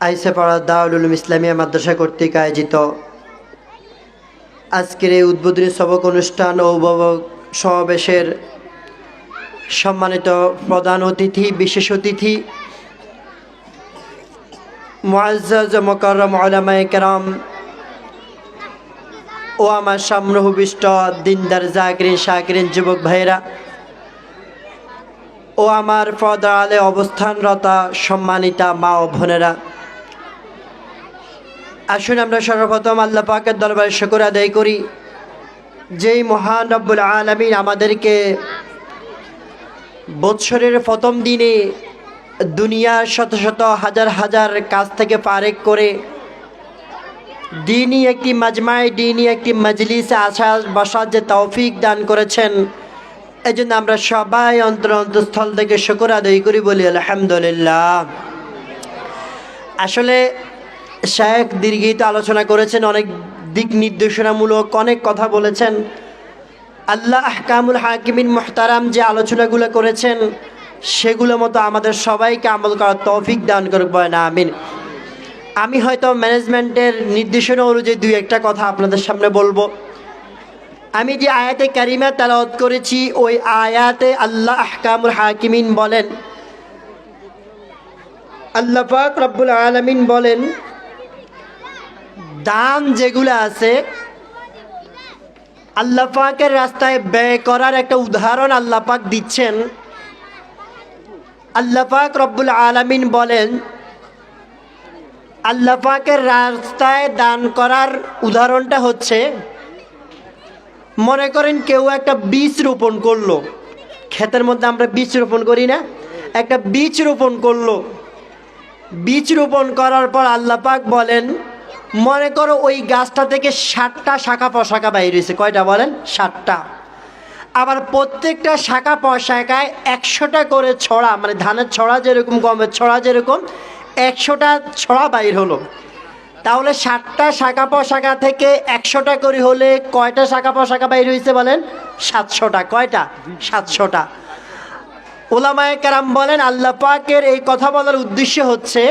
আইসাপাড়া দারুল উলুম ইসলামিয়া মাদ্রাসা কর্তৃক আয়োজিত আজকের এই উদ্বোধনী সবক অনুষ্ঠান ও অভিভাবক সমাবেশের সম্মানিত প্রধান অতিথি, বিশেষ অতিথি, মুআজ্জাজ ও মুকাররম উলামায়ে কেরাম ও আমার সামনে উপবিষ্ট দিনদার জাকিরিন শাকিরিন যুবক ভাইয়েরা ও আমার পর্দার আলে অবস্থানরতা সম্মানিতা মা ও বোনেরা, আসুন আমরা সর্বপ্রথম আল্লাহ পাকের দরবারে শুকর আদায় করি, যেই মহান রব্বুল আলামিন আমাদেরকে বৎসরের প্রথম দিনে দুনিয়ার শত শত হাজার হাজার কাজ থেকে ফারেক করে দিনই একটি মাজমায়, দিনই একটি মজলিসে বসার যে তৌফিক দান করেছেন, এজন্য আমরা সবাই অন্তঃস্থল থেকে শুকর আদায় করি, বলি আলহামদুলিল্লাহ। আসলে শায়েখ দীর্ঘিত আলোচনা করেছেন, অনেক দিক নির্দেশনামূলক অনেক কথা বলেছেন। আল্লাহ আহকামুল হাকিমিন মুহতারাম যে আলোচনাগুলো করেছেন সেগুলো মতো আমাদের সবাইকে আমল করার তৌফিক দান করুক, বলেন আমিন। আমি হয়তো ম্যানেজমেন্টের নির্দেশনা অনুযায়ী দুই একটা কথা আপনাদের সামনে বলবো। আমি যে আয়াতে কারিমা তেলাওয়াত করেছি, ওই আয়াতে আল্লাহ আহকামুল হাকিমিন বলেন, আল্লাহ পাক রব্বুল আলামিন বলেন, দান যেগুলো আছে আল্লাহ পাকের রাস্তায় ব্যয় করার একটা উদাহরণ আল্লাহ পাক দিচ্ছেন। আল্লাহ পাক রব্বুল আলামিন বলেন, আল্লাহ পাকের রাস্তায় দান করার উদাহরণটা হচ্ছে, মনে করেন কেউ একটা বীজ রোপণ করলো, ক্ষেতের মধ্যে আমরা বীজ রোপণ করি না, একটা বীজ রোপণ করলো। বীজ রোপণ করার পর আল্লাহ পাক বলেন, মনে করো ওই গাছটা থেকে 60টা শাখা প্রশাখা বাইর হয়েছে। কয়টা বলেন? 60টা। আবার প্রত্যেকটা শাখা প্রশাখায় 100টা করে ছড়া, মানে ধানের ছড়া যেরকম, গমের ছড়া যেরকম, 100টা ছড়া বাইর হলো। তাহলে 60টা শাখা প্রশাখা থেকে 100টা করে হলে কয়টা শাখা প্রশাখা বাইর হয়েছে বলেন? 700টা। কয়টা? 700টা। উলামায়ে কেরাম বলেন, আল্লাহ পাকের এই কথা বলার উদ্দেশ্য হচ্ছে,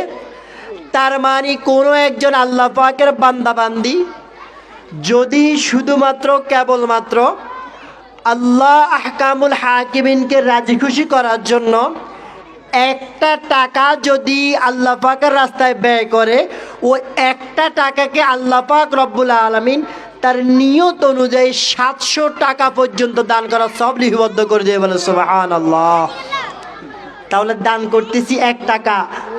তার মানে কোনো একজন আল্লাহ পাকের বান্দাবান্দি যদি শুধুমাত্র কেবলমাত্র আল্লাহ আহকামুল হাকিমিনকে রাজি খুশি করার জন্য একটা টাকা যদি আল্লাহ পাকের রাস্তায় ব্যয় করে, ও একটা টাকাকে আল্লাহ পাক রব্বুল আলামিন তার নিয়ত অনুযায়ী 700 টাকা পর্যন্ত দান করার সব লিপিবদ্ধ করে দিয়ে, বলে সুবহানাল্লাহ। তাহলে দান করতেছি 1 টাকা,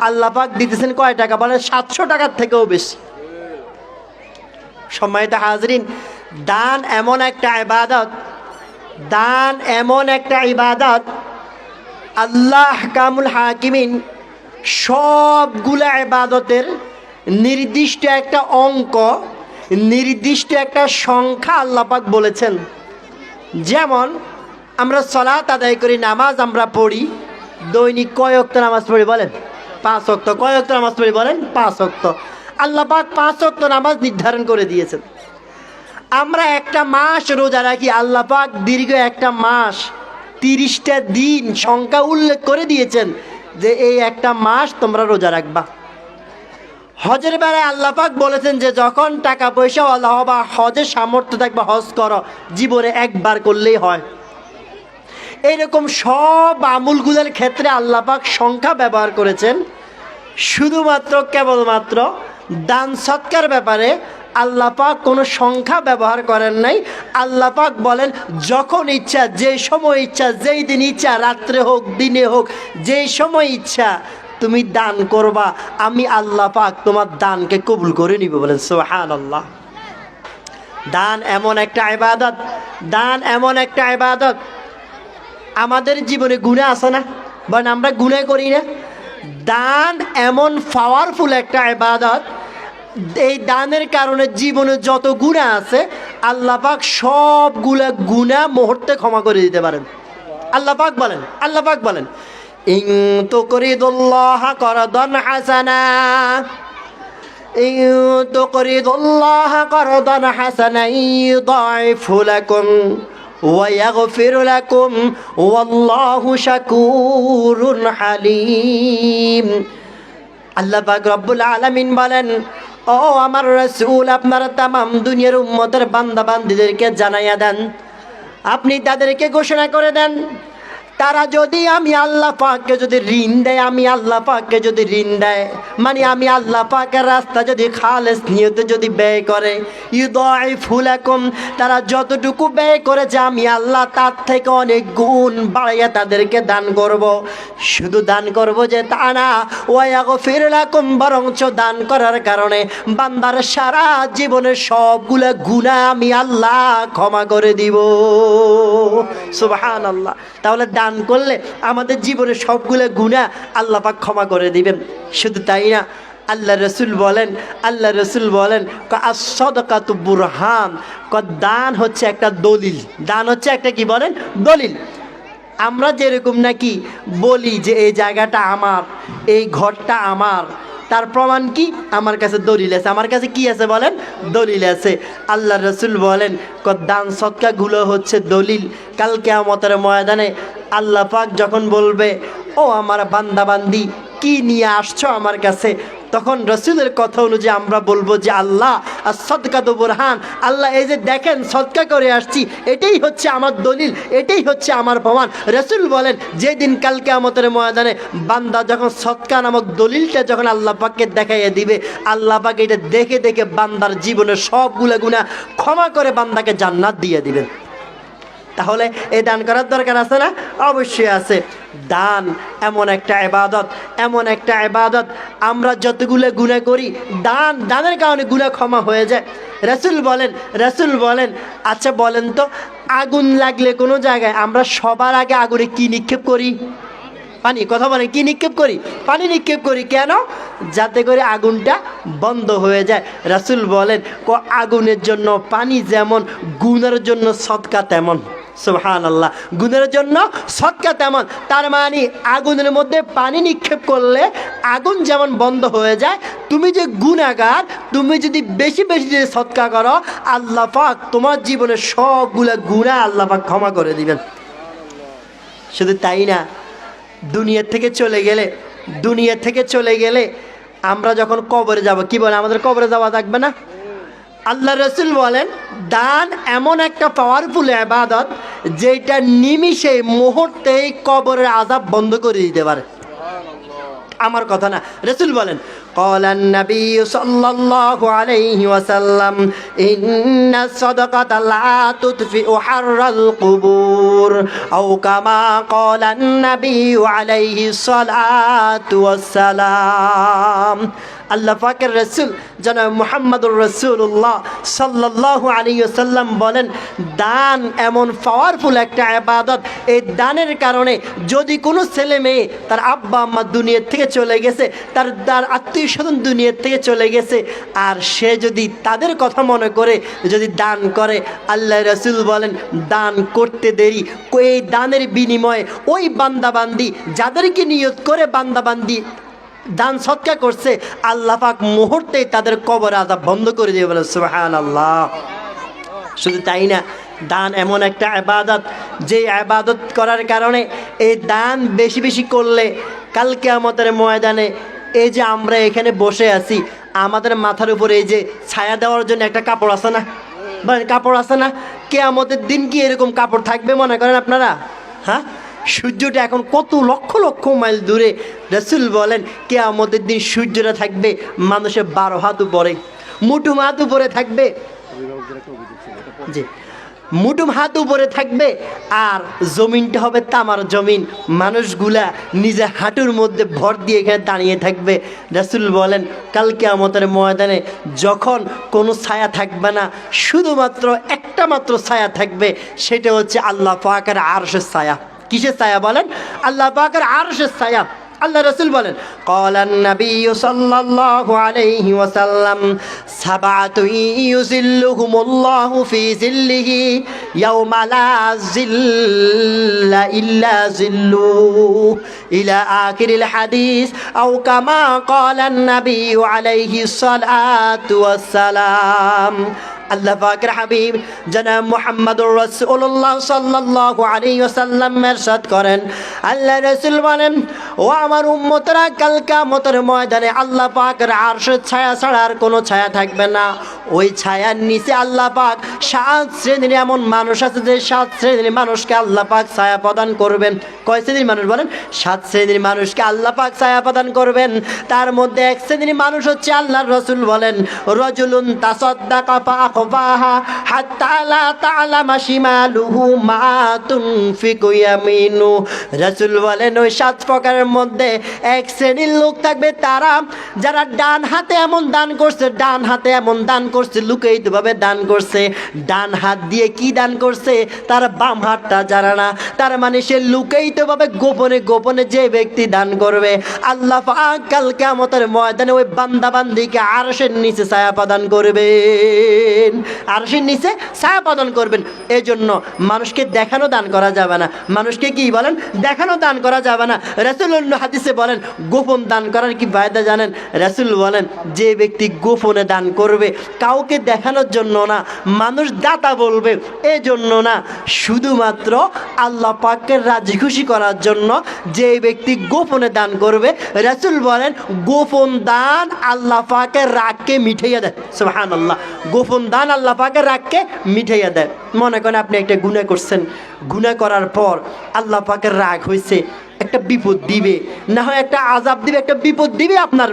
আল্লাহ পাক দিতেছেন কয় টাকা বলে? 700 টাকার থেকেও বেশি। সম্মানিত হাজরিন, দান এমন একটা ইবাদত, দান এমন একটা ইবাদত, আল্লাহ আহকামুল হাকিমিন সবগুলা ইবাদতের নির্দিষ্ট একটা অঙ্ক, নির্দিষ্ট একটা সংখ্যা আল্লাহ পাক বলেছেন। যেমন আমরা সালাত আদায় করি, নামাজ আমরা পড়ি, দৈনিক কয় ওয়াক্ত নামাজ পড়ি বলেন? 5 ওয়াক্ত। কয় ওয়াক্ত নামাজ পড়ি বলেন? 5 ওয়াক্ত। আল্লাহ পাক 5 ওয়াক্ত নামাজ নির্ধারণ করে দিয়েছেন। আমরা একটা মাস রোজা রাখি, আল্লাহ পাক দীর্ঘ একটা মাস 30টা দিন সংখ্যা উল্লেখ করে দিয়েছেন যে এই একটা মাস তোমরা রোজা রাখবা। হজের বেলায় আল্লাহ পাক বলেছেন যে যখন টাকা পয়সা আল্লাহ বা হজের সামর্থ্য থাকবে হজ করো, জীবনে একবার করলেই হয়। এইরকম সব আমলগুলোর ক্ষেত্রে আল্লাহ পাক সংখ্যা ব্যবহার করেছেন। শুধুমাত্র কেবলমাত্র দান সৎকার ব্যাপারে আল্লাহ পাক কোনো সংখ্যা ব্যবহার করেন নাই। আল্লাহ পাক বলেন, যখন ইচ্ছা, যে সময় ইচ্ছা, যেই দিন ইচ্ছা, রাত্রে হোক দিনে হোক, যেই সময় ইচ্ছা তুমি দান করবা, আমি আল্লাহ পাক তোমার দানকে কবুল করে নিব, বলেন সুবহানাল্লাহ। দান এমন একটা ইবাদত, দান এমন একটা ইবাদত। আমাদের জীবনে গুনাহ আছে না? বলেন আমরা গুনাহ করি না? দান এমন পাওয়ারফুল একটা ইবাদত, এই দানের কারণে জীবনে যত গুনাহ আছে আল্লাহ পাক সবগুলা গুনাহ মুহূর্তে ক্ষমা করে দিতে পারেন। আল্লাহ পাক বলেন, আল্লাহ পাক বলেন, ইন তুকরিদুল্লাহা করদান হাসানা, ইন তুকরিদুল্লাহা করদান হাসানা ইউদাইফু লাকুম ওয়া ইয়াগফির লাকুম ওয়াল্লাহু শাকুরুন হালিম। আল্লাহ পাক রব্বুল আলামিন বলেন, ও আমার রাসূল, আপনারা তামাম দুনিয়ার উম্মতের বান্দা বান্দীদেরকে জানাইয়া দেন, আপনি তাদেরকে ঘোষণা করে দেন, তারা যদি আমি আল্লাহ পাককে যদি ঋণ দেয়, আমি আল্লাহ পাককে যদি ঋণ দেয়, মানে আমি আল্লাহ পাকের রাস্তা যদি খালেস নিয়তে যদি ব্যয় করে, ইউদাইফু লাকুম, তারা যতটুকু ব্যয় করেছে আমি আল্লাহ তার থেকে অনেক গুণ বাড়াইয়া তাদেরকে দান করব। শুধু দান করব যে তা না, ওয়াগফির লাকুম, বরঞ্চ দান করার কারণে বান্দার সারা জীবনের সবগুলো গুনাহ আমি আল্লাহ ক্ষমা করে দিব। সুবহানাল্লাহ। তাহলে দান করলে আমাদের জীবনের সবগুলো গুনাহ আল্লাহ পাক ক্ষমা করে দিবেন। শুধু তাই না, আল্লাহ রসুল বলেন as-সাদাকাতু বুরহান, দান হচ্ছে একটা দলিল। দান হচ্ছে একটা কি বলেন? দলিল। আমরা যেরকম নাকি বলি যে এই জায়গাটা আমার, এই ঘরটা আমার, তার প্রমাণ কি? আমার কাছে দলিল আছে। আমার কাছে কি আছে বলেন? দলিল আছে। আল্লাহ রসুল বলেন দান সদকাগুলো হচ্ছে দলিল। কাল কিয়ামতের ময়দানে আল্লাহ পাক যখন বলবে, ও আমার বান্দা বান্দি, কি নিয়ে আসছো আমার কাছে, তখন রসুলের কথা অনুযায়ী আমরা বলবো যে আল্লাহ as-সাদকাতু বুরহান, আল্লাহ এই যে দেখেন সদকা করে আসছি, এটাই হচ্ছে আমার দলিল, এটাই হচ্ছে আমার প্রমাণ। রসুল বলেন যেদিন কাল কিয়ামতের ময়দানে বান্দা যখন সদকা নামক দলিলটা যখন আল্লাহ পাককে দেখাইয়া দিবে, আল্লাহ পাক এটা দেখে দেখে বান্দার জীবনের সবগুলো গুনাহ ক্ষমা করে বান্দাকে জান্নাত দিয়ে দিবেন। তাহলে এই দান করার দরকার আছে না? অবশ্যই আছে। দান এমন একটা ইবাদত, আমরা যতগুলো গুনাহ করি দানের কারণে গুনাহ ক্ষমা হয়ে যায়। রাসূল বলেন আচ্ছা বলেন তো, আগুন লাগলে কোনো জায়গায় আমরা সবার আগে আগুনে কি নিক্ষেপ করি? পানি। কথা বলেন, কি নিক্ষেপ করি? পানি নিক্ষেপ করি। কেন? যাতে করে আগুনটা বন্ধ হয়ে যায়। রাসূল বলেন আগুনের জন্য পানি যেমন, গুনাহের জন্য সদকা তেমন। সুবহানাল্লাহ। গুনাহের জন্য সদকা তেমন। তার মানে আগুনের মধ্যে পানি নিক্ষেপ করলে আগুন যেমন বন্ধ হয়ে যায়, তুমি যে গুনাহগার, তুমি যদি বেশি বেশি যদি সদকা করো, আল্লাহ পাক তোমার জীবনের সবগুলা গুনাহ আল্লাহ পাক ক্ষমা করে দিবেন। শুধু তাই না, দুনিয়া থেকে চলে গেলে আমরা যখন কবরে যাব, কি বলে আমাদের কবরে যাওয়া থাকবে না? আল্লাহ রসুল বলেন দান এমন একটা পাওয়ারফুল ইবাদত, যেটা নিমিষে মুহূর্তেই কবরের আযাব বন্ধ করে দিতে পারে। আমার কথা না, রসুল বলেন قال النبي صلى الله عليه وسلم إن الصدقة لا تطفئ حر القبور أو كما قال النبي عليه الصلاة والسلام। আল্লাহ পাকের রাসূল জনাব মুহাম্মদুর রাসূলুল্লাহ সাল্লাল্লাহু আলাইহি ওয়াসাল্লাম বলেন দান এমন পাওয়ারফুল একটা ইবাদত, এই দানের কারণে যদি কোনো ছেলে মেয়ে তার আব্বা আম্মা দুনিয়ার থেকে চলে গেছে, তার আত্মীয় স্বজন দুনিয়ার থেকে চলে গেছে, আর সে যদি তাদের কথা মনে করে যদি দান করে, আল্লাহ রাসূল বলেন দান করতে দেরি, এই দানের বিনিময়ে ওই বান্দাবান্দি যাদেরকে নিয়ত করে বান্দাবান্দি দান সদকা করছে, আল্লাহ পাক মুহূর্তেই তাদের কবর আযাব বন্ধ করে দিয়ে বলে সুবহানাল্লাহ। শুধু তাই না, দান এমন একটা ইবাদত, যে ইবাদত করার কারণে এই দান বেশি বেশি করলে কাল কিয়ামতের ময়দানে এই যে আমরা এখানে বসে আছি, আমাদের মাথার উপরে এই যে ছায়া দেওয়ার জন্য একটা কাপড় আছে না, কাপড় আছে না? কিয়ামতের দিন কি এরকম কাপড় থাকবে মনে করেন আপনারা? হ্যাঁ, সূর্যটা এখন কত লক্ষ লক্ষ মাইল দূরে। রাসূল বলেন কিয়ামতের দিন সূর্যটা থাকবে মানুষের 12 হাত উপরে, মুঠুম হাত উপরে থাকবে, জি মুঠুম হাত উপরে থাকবে, আর জমিনটা হবে তামার জমিন। মানুষগুলা নিজে হাঁটুর মধ্যে ভর দিয়ে এখানে দাঁড়িয়ে থাকবে। রাসূল বলেন কাল কিয়ামতের ময়দানে যখন কোনো ছায়া থাকবে না, শুধুমাত্র একটা মাত্র ছায়া থাকবে, সেটা হচ্ছে আল্লাহ পাকের আরশের ছায়া। কিসের ছায়া বলেন? আল্লাহ পাকের আরশের ছায়া। আল্লাহ রাসূল বলেন ক্বালান নবী সাল্লাল্লাহু আলাইহি ওয়াসাল্লাম সাবাতু ইউযিল্লুহুমুল্লাহু ফি যিল্লিহি ইয়াওমা লা যিল্লা ইল্লা যিল্লুহু ইলা আখিরিল হাদিস আও কামা ক্বালান নবী আলাইহি সালাতু ওয়াসসালাম। আল্লাহ পাকের হাবিব জনাব মুহাম্মদুর রাসূলুল্লাহ সাল্লাল্লাহু আলাইহি ওয়াসাল্লাম ইরশাদ করেন, আল্লাহ রাসূল বলেন, ও আমার উম্মতরা, কাল কিয়ামতের ময়দানে আল্লাহ পাকের আরশের ছায়া ছাড়া আর কোনো ছায়া থাকবে না। ওই ছায়ার নিচে আল্লাহ পাক 7 শ্রেণীর এমন মানুষ আছে যে 7 শ্রেণীর মানুষকে আল্লাহ পাক ছায়া প্রদান করবেন। কয় শ্রেণীর মানুষ বলেন? 7 শ্রেণীর মানুষকে আল্লাহ পাক ছায়া প্রদান করবেন। তার মধ্যে এক শ্রেণীর মানুষ হচ্ছে, আল্লাহর রাসূল বলেন, রাজুলুন তাসাদ্দাকা ফাআখফাহা হাত্তা লা তা'লামা শিমালুহু মা তুনফিকু ইয়ামিনু। রাসূল বলেন, ওই 7 প্রকারের মধ্যে এক শ্রেণীর লোক থাকবে, তারা যারা ডান হাতে এমন দান করছে, ডান হাতে এমন দান করছে, লুকায়িতভাবে দান করছে। ডান হাত দিয়ে কি দান করছে তার বাম হাতটা জানে না। তার মানে সে লুকায়িতভাবে গোপনে গোপনে যে ব্যক্তি দান করবে, আল্লাহ পাক কাল কিয়ামতের ময়দানে ওই বান্দা বান্দিকে আরশের নিচে ছায়া প্রদান করবেন, আরশের নিচে ছায়া প্রদান করবেন। এই জন্য মানুষকে দেখানো দান করা যাবে না। মানুষকে কি বলেন? দেখানো দান করা যাবে না। রাসূল অন্য হাদিসে বলেন, গোপন দান করার কি ফায়দা জানেন? রাসূল বলেন, যে ব্যক্তি গোপনে দান করবে, কাউকে দেখানোর জন্য না, মানুষ দাতা বলবে এই জন্য না, শুধুমাত্র আল্লাহ পাককে রাজি খুশি করার জন্য যে ব্যক্তি গোপনে দান করবে, রাসূল বলেন গোপন দান আল্লাহ পাকের রাগকে মিটাইয়া দেয়। সুবহানাল্লাহ, গোপন দান আল্লাহ পাকের রাগকে মিটাইয়া দেয়। মনে করেন আপনি একটা গুনাহ করছেন, গুনাহ করার পর আল্লাহ পাকের রাগ হয়েছে, একটা বিপদ দিবে, না হয় একটা আযাব দিবে, একটা বিপদ দিবে আপনার।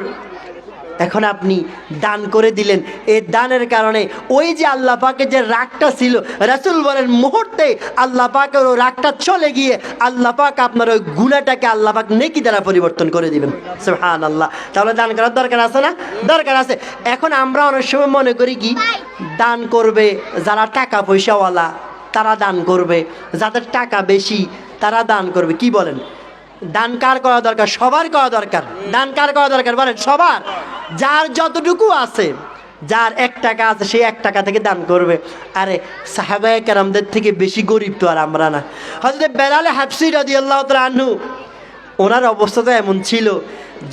এখন আপনি দান করে দিলেন, এই দানের কারণে ওই যে আল্লাহ পাকের যে রাগটা ছিল, রাসূল বলেন মুহূর্তে আল্লাহ পাকের ওই রাগটা চলে গিয়ে আল্লাহ পাক আপনার ওই গুনাহটাকে আল্লাহ পাক নেকি দ্বারা পরিবর্তন করে দিবেন। সুবহানাল্লাহ। তাহলে দান করার দরকার আছে না? দরকার আছে। এখন আমরা অনেক সময় মনে করি কি, দান করবে যারা টাকা পয়সাওয়ালা তারা দান করবে, যাদের টাকা বেশি তারা দান করবে। কি বলেন? দান কার করা দরকার? সবার করা দরকার। দান কার করা দরকার বলেন? সবার। যার যতটুকু আছে, যার 1 টাকা আছে সে 1 টাকা থেকে দান করবে। আরে সাহাবায়ে কেরামদের থেকে বেশি গরিব তো আর আমরা না। হযরত বেলাল হাবশী রাদিয়াল্লাহু তাআলা আনহু, ওনার অবস্থা তো এমন ছিল,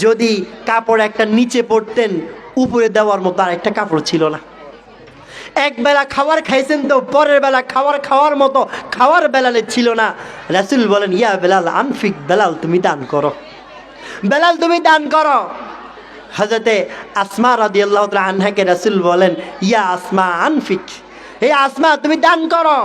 যদি কাপড় একটা নিচে পড়তেন, উপরে দেওয়ার মতো আর একটা কাপড় ছিল না। এক বেলা খাবার খাইছেন তো পরের বেলা খাওয়ার মতো খাওয়ার বেলালে ছিল না। রাসূল বলেন, ইয়া বেলাল আনফিক, বেলাল তুমি দান করো, বেলাল তুমি দান করো। হযরতে আসমা রাদিয়াল্লাহু তাআলা আনহাকে রাসূল বলেন, ইয়া আসমা আনফিক, হে আসমা তুমি দান করো।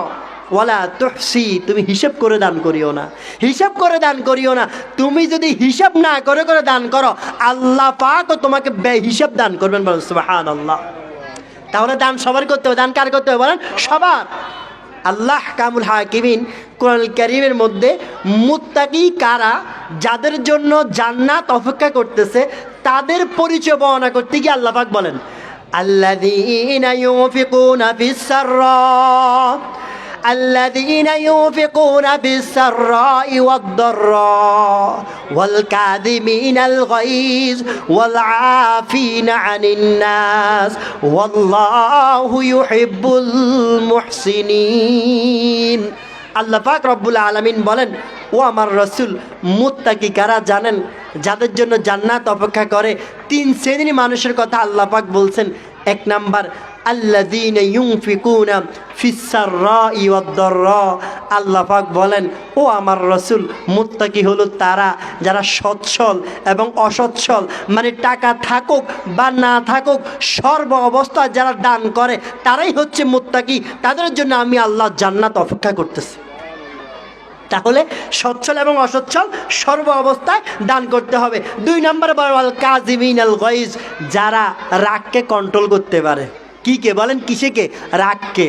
ওয়ালা তুহসি, তুমি হিসাব করে দান করিও না, হিসাব করে দান করিও না। তুমি যদি হিসাব না করে করে দান করো, আল্লাহ পাকও তোমাকে বেহিসাব দান করবেন। বলেন সুবহানাল্লাহ। তাহলে দান সবার করতে হবে। দান কার করতে হবে বলেন? সবার। আল্লাহ কামুল হাকিমিন কোরআনুল কারীমের মধ্যে মুত্তাকি কারা, যাদের জন্য জান্নাত অপেক্ষা করতেছে, তাদের পরিচয় বর্ণনা করতে গিয়ে আল্লাহ পাক বলেন, আল্লাযীনা ইউনফিকুনা ফিস-সাররা, الذين ينفقون بالسراء والضراء والكاظمين الغيظ والعافين عن الناس والله يحب المحسنين। আল্লাহ পাক রব্বুল আলামিন বলেন, ও আমার রাসূল, মুত্তাকি কারা জানেন? যাদের জন্য জান্নাত অপেক্ষা করে। 3 শ্রেণীর মানুষের কথা আল্লাহ পাক বলছেন। 1 নাম্বার, আল্লাযীনা ইউনফিকুনা ফিস-সাররাই ওয়াদ-দাররা। আল্লাহ পাক বলেন, ও আমার রাসূল, মুত্তাকি হলো তারা যারা সচ্ছল এবং অসচ্ছল, মানে টাকা থাকুক বা না থাকুক, সর্ব অবস্থায় যারা দান করে তারাই হচ্ছে মুত্তাকি। তাদের জন্য আমি আল্লাহ জান্নাত অপেক্ষা করতেছি। তাহলে সচ্ছল এবং অসচ্ছল সর্ব অবস্থায় দান করতে হবে। 2 নম্বর বল কাযিমিনাল গায়জ, যারা রাগকে কন্ট্রোল করতে পারে। কি কে বলেন? কিসেকে? রাগকে।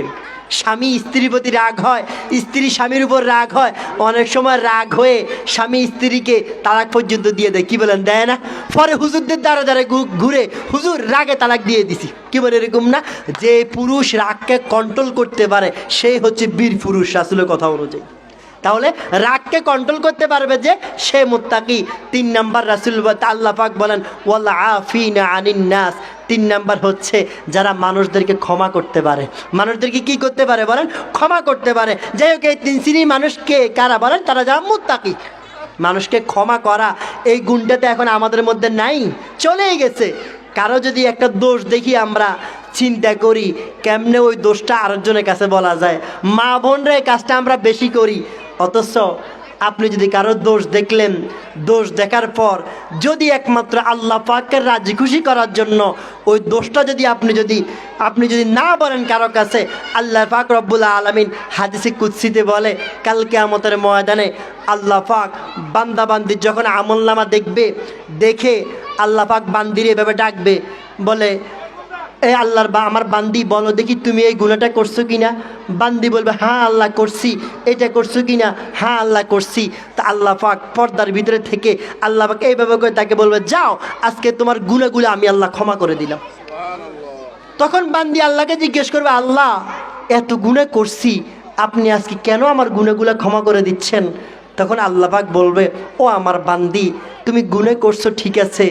স্বামী স্ত্রীর প্রতি রাগ হয়, স্ত্রী স্বামীর উপর রাগ হয়, অনেক সময় রাগ হয়ে স্বামী স্ত্রীকে তালাক পর্যন্ত দিয়ে দেয়। কি বলেন? দেয় না? পরে হুজুরদের দ্বারা দ্বারা ঘুরে, হুজুর রাগে তালাক দিয়ে দিছি। কি বলে? এরকম না? যে পুরুষ রাগকে কন্ট্রোল করতে পারে সেই হচ্ছে বীর পুরুষ রাসূলের কথা অনুযায়ী। তাহলে রাগকে কন্ট্রোল করতে পারবে যে, সে মুত্তাকি। 3 নাম্বার রাসূল আল্লাহ পাক বলেন, ওয়াল আফিনা আনিন নাস। 3 নাম্বার হচ্ছে যারা মানুষদেরকে ক্ষমা করতে পারে। মানুষদেরকে কি করতে পারে বলেন? ক্ষমা করতে পারে। যাই হোক, এই 3 শ্রেণীর মানুষকে কারা বলেন? তারা যারা মুত্তাকি। মানুষকে ক্ষমা করা, এই গুণটা তো এখন আমাদের মধ্যে নাই, চলেই গেছে। কারো যদি একটা দোষ দেখি আমরা, চিন্তা করি কেমনে ওই দোষটা আরেকজনের কাছে বলা যায়। মা বোনরা এই কাজটা আমরা বেশি করি। অথচ আপনি যদি কারো দোষ দেখলেন, দোষ দেখার পর যদি একমাত্র আল্লাহ পাকের রাজি খুশি করার জন্য ওই দোষটা যদি আপনি যদি না বলেন কারো কাছে, আল্লাহ পাক রব্বুল আলামিন হাদিসে কুদসিতে বলে কাল কিয়ামতের ময়দানে আল্লাহ পাক বান্দা বান্দির যখন আমলনামা দেখে আল্লাহ পাক বান্দির এভাবে ডাকবে, বলে এ আল্লাহর আমার বান্দি বলো দেখি তুমি এই গুনাহটা করছো কিনা। বান্দি বলবে হ্যাঁ আল্লাহ করছি। এটা করছো কিনা? হ্যাঁ আল্লাহ করছি। তা আল্লাহ পাক পর্দার ভিতরে থেকে আল্লাহ পাক এইভাবে করে তাকে বলবে যাও আজকে তোমার গুনাহগুলো আমি আল্লাহ ক্ষমা করে দিলাম। তখন বান্দি আল্লাহকে জিজ্ঞেস করবে আল্লাহ এত গুনাহ করছি, আপনি আজকে কেন আমার গুনাহগুলো ক্ষমা করে দিচ্ছেন? তখন আল্লাহ পাক বলবে ও আমার বান্দি তুমি গুনাহ করছো ঠিক আছে,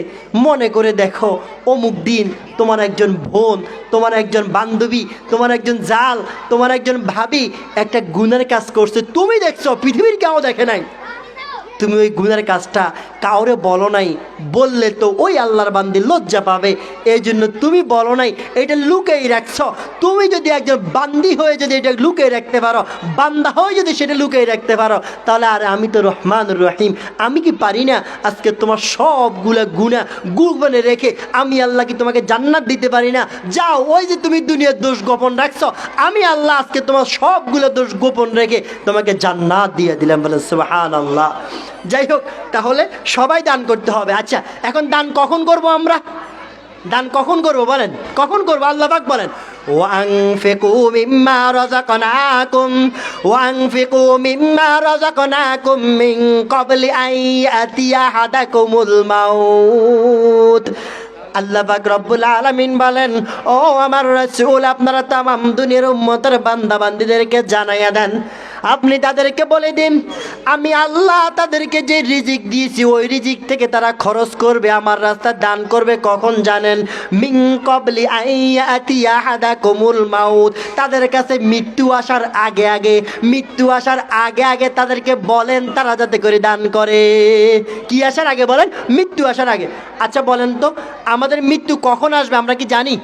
মনে করে দেখো অমুক দিন তোমার একজন বোন, তোমার একজন বান্ধবী, তোমার একজন জাল, তোমার একজন ভাবি একটা গুনার কাজ করছে, তুমি দেখছো, পৃথিবীর কেউ দেখে নাই। তুমি ওই গুনার কাজটা কাউরে বলো নাই, বললে তো ওই আল্লাহর বান্দি লজ্জা পাবে, এই জন্য তুমি বলো নাই, এটা লুকিয়ে রাখছ। তুমি যদি একজন বান্দি হয়ে যদি এটা লুকিয়ে রাখতে পারো, বান্দা হয়ে যদি সেটা লুকিয়ে রাখতে পারো, তাহলে আর আমি তো রহমানুর রহিম, আমি কি পারি না আজকে তোমার সবগুলা গুনাহ গোপনে রেখে আমি আল্লাহ কি তোমাকে জান্নাত দিতে পারি না? যাও, ওই যে তুমি দুনিয়ার দোষ গোপন রাখছো, আমি আল্লাহ আজকে তোমার সবগুলো দোষ গোপন রেখে তোমাকে জান্নাত দিয়ে দিলাম। বলে সুবহানাল্লাহ। যাই হোক, তাহলে সবাই দান করতে হবে। আচ্ছা, এখন দান কখন করব আমরা? দান কখন করব বলেন? কখন করব? আল্লাহ পাক বলেন ওয়ানফিকু মিম্মা রাযাকনাকুম ওয়ানফিকু মিম্মা রাযাকনাকুম মিন ক্বাবলি আন ইয়াতিয়া আহাদাকুমুল মাউত। আল্লাহ পাক রব্বুল আলামিন বলেন ও আমার রাসূল আপনারা তামাম দুনিয়ার উম্মতের বান্দা বান্দীদেরকে জানাইয়া দেন, আপনি তাদেরকে বলে দিন আমি আল্লাহ তাদেরকে যে রিজিক দিয়েছি ওই রিজিক থেকে তারা খরচ করবে, আমার রাস্তায় দান করবে। কখন জানেন? মিন ক্বাবলি আন ইয়াতিয়া আহাদাকুমুল মাউত। তাদের কাছে মৃত্যু আসার আগে আগে, মৃত্যু আসার আগে আগে তাদেরকে বলেন তারা যাতে করে দান করে। কি আসার আগে বলেন? মৃত্যু আসার আগে। আচ্ছা বলেন তো আমাদের মৃত্যু কখন আসবে আমরা কি জানি?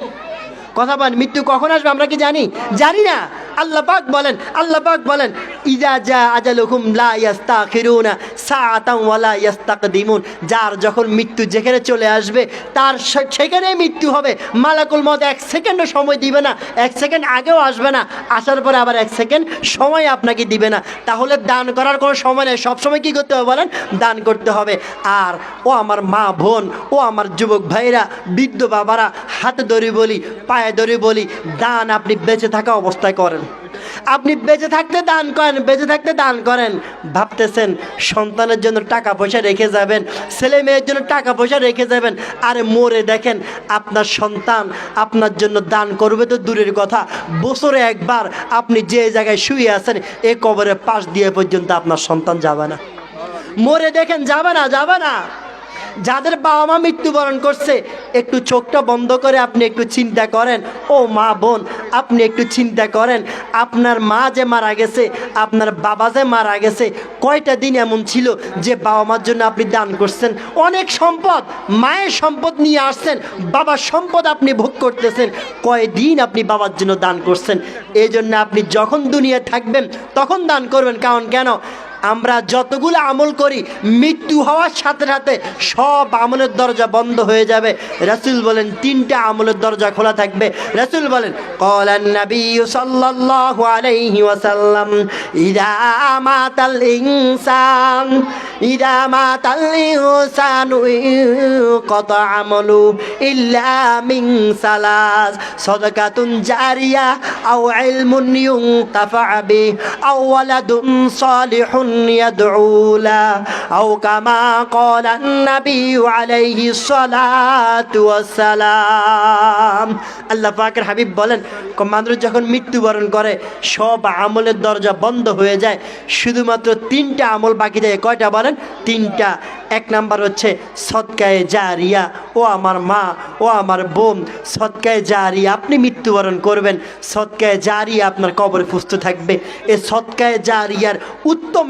কথা বলেন, মৃত্যু কখন আসবে আমরা কি জানি? জানি না। আল্লাহ পাক বলেন ইজা জা আজালুহুম লা ইস্তাখিরুনা সাআতান ওয়া লা ইস্তাকদিমুন। যার যখন মৃত্যু যেখানে চলে আসবে তার সেখানে মৃত্যু হবে। মালাকুল মউত 1 সেকেন্ডও সময় দিবে না, 1 সেকেন্ড আগেও আসবে না, আসার পরে আবার 1 সেকেন্ড সময় আপনাকে দিবে না। তাহলে দান করার কোনো সময় নেই, সবসময় কী করতে হবে বলেন? দান করতে হবে। আর ও আমার মা বোন, ও আমার যুবক ভাইরা, বৃদ্ধ বাবারা, হাতে ধরে বলি, পায়ে ধরে বলি, দান আপনি বেঁচে থাকা অবস্থায় করেন। আপনি বেঁচে থাকতে দান করেন, বেঁচে থাকতে দান করেন। ভাবতেছেন সন্তানের জন্য টাকা পয়সা রেখে যাবেন, ছেলে মেয়ের জন্য টাকা পয়সা রেখে যাবেন, আরে মরে দেখেন আপনার সন্তান আপনার জন্য দান করবে তো দূরের কথা, বছরে একবার আপনি যে জায়গায় শুয়ে আছেন এ কবরের পাশ দিয়ে পর্যন্ত আপনার সন্তান যাবে না। মরে দেখেন যাবে না। যাদের বাবা মা মৃত্যুবরণ করছে একটু চোখটা বন্ধ করে আপনি একটু চিন্তা করেন, ও মা বোন আপনি একটু চিন্তা করেন, আপনার মা যে মারা গেছে, আপনার বাবা যে মারা গেছে, কয়টা দিন এমন ছিল যে বাবা মার জন্য আপনি দান করছেন? অনেক সম্পদ, মায়ের সম্পদ নিয়ে আসছেন, বাবার সম্পদ আপনি ভোগ করতেছেন, কয়দিন আপনি বাবার জন্য দান করছেন? এই জন্য আপনি যখন দুনিয়ায় থাকবেন তখন দান করবেন। কারণ কেন? আমরা যতগুলো আমল করি মৃত্যু হওয়ার সাথে সাথে সব আমলের দরজা বন্ধ হয়ে যাবে। রাসূল বলেন 3টা আমলের দরজা খোলা থাকবে। রাসূল বলেন ক্বালান নবী সাল্লাল্লাহু আলাইহি ওয়াসাল্লাম ইযা মাতাল ইনসানু কতা আমলু ইল্লা মিন সালাস সাদাকাতুন জারিয়া আও ইলমুন ইউনতাফা বিহি আও ওয়ালাদুন সালিহুন يدعو له أو كما قال النبي عليه الصلاة والسلام। আল্লাহ পাকের হাবিব বলেন মানুষ যখন মৃত্যুবরণ করে সব আমলের দরজা বন্ধ হয়ে যায়, শুধুমাত্র 3টা আমল বাকি থাকে। কয়টা বলেন? 3টা। এক নাম্বার হচ্ছে সদকায়ে জারিয়া। ও আমার মা, ও আমার বোন, সদকায়ে জারিয়া। আপনি মৃত্যুবরণ করবেন, সদকায়ে জারিয়া আপনার কবরে পুষ্ট থাকবে। এই সদকায়ে জারিয়ার উত্তম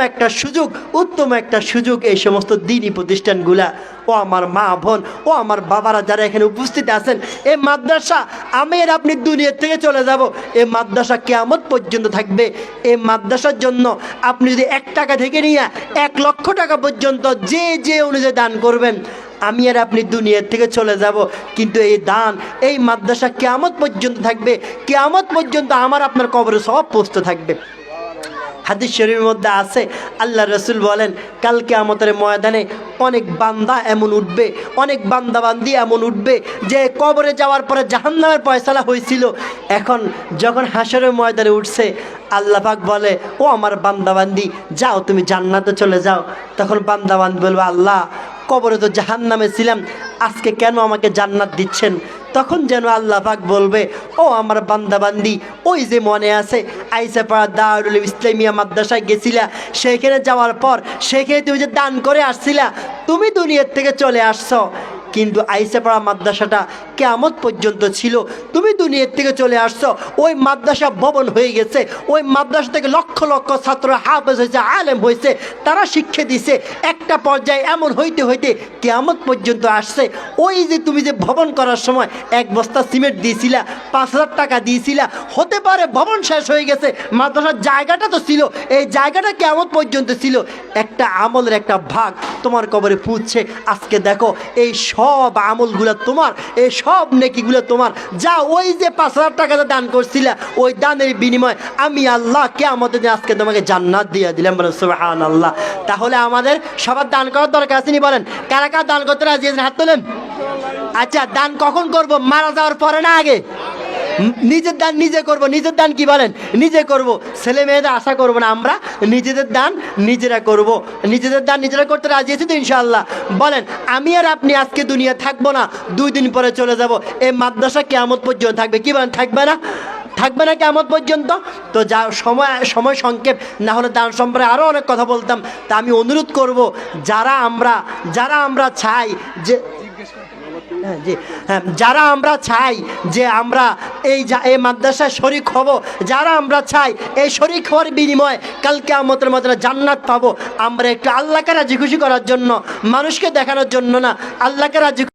একটা সুযোগ এই সমস্ত দ্বীনি প্রতিষ্ঠানগুলা। ও আমার মা বোন, ও আমার বাবারা যারা এখানে উপস্থিত আছেন, এই মাদ্রাসা আমি আর আপনি দুনিয়া থেকে চলে যাব, এই মাদ্রাসা কিয়ামত পর্যন্ত থাকবে। এই মাদ্রাসার জন্য আপনি যদি 1 টাকা থেকে নিয়ে 1 লক্ষ টাকা পর্যন্ত যে অনুযায়ী দান করবেন, আমি আর আপনি দুনিয়া থেকে চলে যাব, কিন্তু এই দান, এই মাদ্রাসা কিয়ামত পর্যন্ত থাকবে। কিয়ামত পর্যন্ত আমার আপনার কবরে সব পোস্ত থাকবে। হাদিস শরীফের মধ্যে আছে, আল্লাহ রসুল বলেন, কাল কিয়ামতের ময়দানে অনেক বান্দা এমন উঠবে, অনেক বান্দাবান্দি এমন উঠবে যে কবরে যাওয়ার পরে জাহান্নামের ফয়সালা হয়েছিল, এখন যখন হাসরের ময়দানে উঠছে, আল্লাহ পাক বলে, ও আমার বান্দাবান্দি যাও তুমি জান্নাতে চলে যাও। তখন বান্দাবান্দি বলবে, আল্লাহ কবরে তো জাহান্নামে ছিলাম, আজকে কেন আমাকে জান্নাত দিচ্ছেন? তখন যেন আল্লাহ পাক বলবে, ও আমার বান্দাবান্দি, ওই যে মনে আছে আইসাপাড়া দারুল ইসলামিয়া মাদ্রাসায় গেছিলা, সেইখানে যাওয়ার পর সেখানে তুমি যে দান করে আসছিলা, তুমি দুনিয়ার থেকে চলে আসছো, কিন্তু আইসাপাড়া মাদ্রাসাটা কিয়ামত পর্যন্ত ছিল, তুমি দুনিয়ার থেকে চলে আসছো, ওই মাদ্রাসা ভবন হয়ে গেছে, ওই মাদ্রাসা থেকে লক্ষ লক্ষ ছাত্র হাফেজ হয়েছে, আলেম হয়েছে, তারা শিক্ষা দিছে, একটা পর্যায়ে এমন হইতে হইতে কিয়ামত পর্যন্ত আসছে। ওই যে তুমি যে ভবন করার সময় 1 বস্তা সিমেন্ট দিয়েছিলা, 5,000 টাকা দিয়েছিলা, হতে পারে ভবন শেষ হয়ে গেছে, মাদ্রাসার জায়গাটা তো ছিল, এই জায়গাটা কিয়ামত পর্যন্ত ছিল, একটা আমলের একটা ভাগ তোমার কবরে পুঁতছে। আজকে দেখো এই সব আমলগুলো তোমার, এই সব নেকিগুলো তোমার, যা ওই যে 5,000 টাকা দান করছিলা, ওই দানের বিনিময়ে আমি আল্লাহ কিয়ামতের দিন আজকে তোমাকে জান্নাত দিয়ে দিলাম। বলেন সুবহানাল্লাহ। তাহলে আমাদের সবার দান করার দরকার আছে নি? বলেন, কারা কারা দান করতে রাজি আছেন? হাত তোলেন। আচ্ছা, দান কখন করব? মারা যাওয়ার পরে না আগে? নিজের দান নিজে করব। নিজের দান কি বলেন? নিজে করব। ছেলে মেয়েদের আশা করব না, আমরা নিজেদের দান নিজেরা করব। নিজেদের দান নিজেরা করতে রাজি আছি তো ইনশাআল্লাহ? বলেন, আমি আর আপনি আজকে দুনিয়া থাকবো না, 2 দিন পরে চলে যাব। এই মাদ্রাসা কিয়ামত পর্যন্ত থাকবে। কি বলেন, থাকবে না? থাকবে না কিয়ামত পর্যন্ত? তো যা সময় সংক্ষেপ, না হলে দান সম্পর্কে আরও অনেক কথা বলতাম। তা আমি অনুরোধ করব, যারা আমরা চাই যে যারা আমরা চাই যে আমরা এই মাদ্রাসায় শরীক হব, যারা আমরা চাই এই শরীক হওয়ার বিনিময়ে কাল কিয়ামতের মধ্যে জান্নাত পাবো, আমরা একটু আল্লাহকে রাজি খুশি করার জন্য, মানুষকে দেখানোর জন্য না, আল্লাহকে রাজি